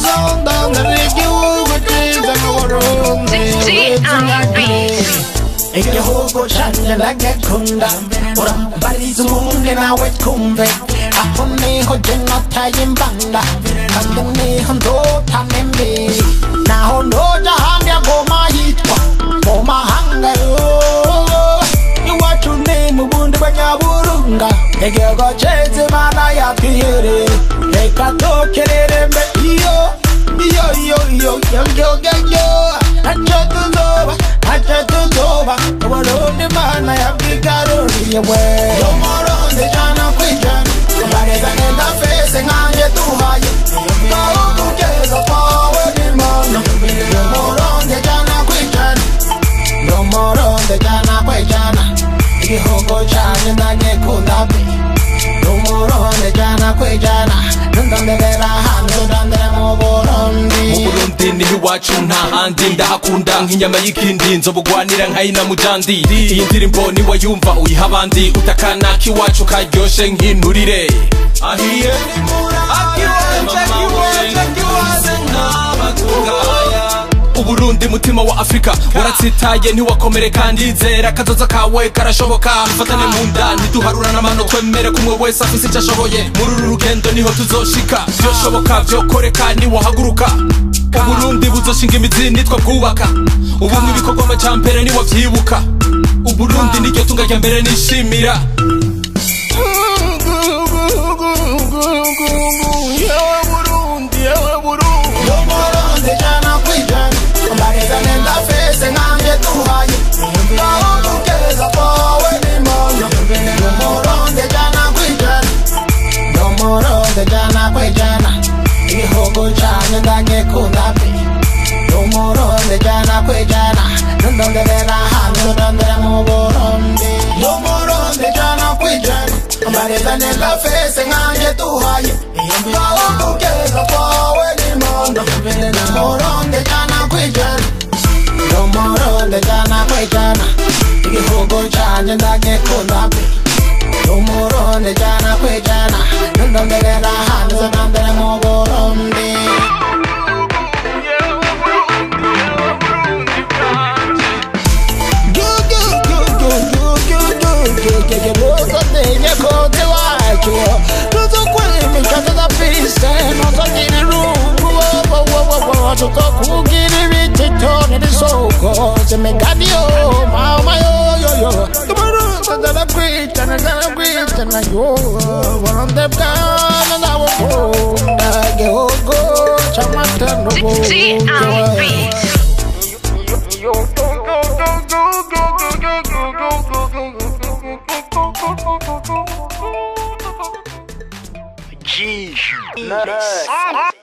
zonda n'igihugu cyiza n'Uburundi igihugu canje ndagikunda urambariza ubundi nawe twumve aho niho je nataye imbanda kandi niho ndotana imbi naho ndoja ahandi agoma yitwa mu mahanga iwacu ni mu bundi bwa Nyaburunga igihugu ceze Imana yatwihereye reka tokerere mbe iyo acha tuzoba Uburundi Imana yabwigaruriye we Umurundi jana kwijana Mbareza nenda fese nkanje tuhaye Ukugeza kwawe n'Imana Umurundi jana kwijana Umurundi jana kwijana igihugu canje ndagikunda pe Umurundi jana kwijana ndondebera hanze ndondera mu Burundi niho iwacu nta handi ndahakunda nk'inyama y'ikindi nzobugwanira nkayina mujandi iyi ndirimbo niwayumva uyiha abandi utakana k'iwacu karyoshe nk'inturire ahiye Uburundi mutima wa Afrika waratsitaye ntiwakomere kandi nzera kazoza kawe karashoboka fatane mu nda ntiduharura n'amano twemere kumwe wese afise icyo ashoboye muri uru rugendo niho tuzoshika byoshoboka byokoreka niwahaguruka Uburundi buzoshinga imizi nitwa bwubaka ubumwe ibikorwa amajambere niwavyibuka Uburundi niryo tunga rya mbere nishimira Mbareza nenda fese nkanje tuhaye Ukugeza kwawe n'Imana Umurundi jana kwijana Umurundi jana kwijana igihugu canje ndagikunda pe Umurundi jana kwijana ndondebera hanze ndondera mu Burundi Umurundi jana kwijana Mbareza nenda fese nkanje tuhaye Ukugeza kwawe n'Imana Umurundi jana kwijana Umurundi jana kwijana igihugu canje ndagikunda pe Umurundi jana kwijana ndondebera hanze ndondera mu Burundi tuzokugira ibitito n'isoko z'imigadio mama yo ndanakwitana yo Burundi bwana ndabukunda igihugu c'amata n'ubuki Jeez, nuts.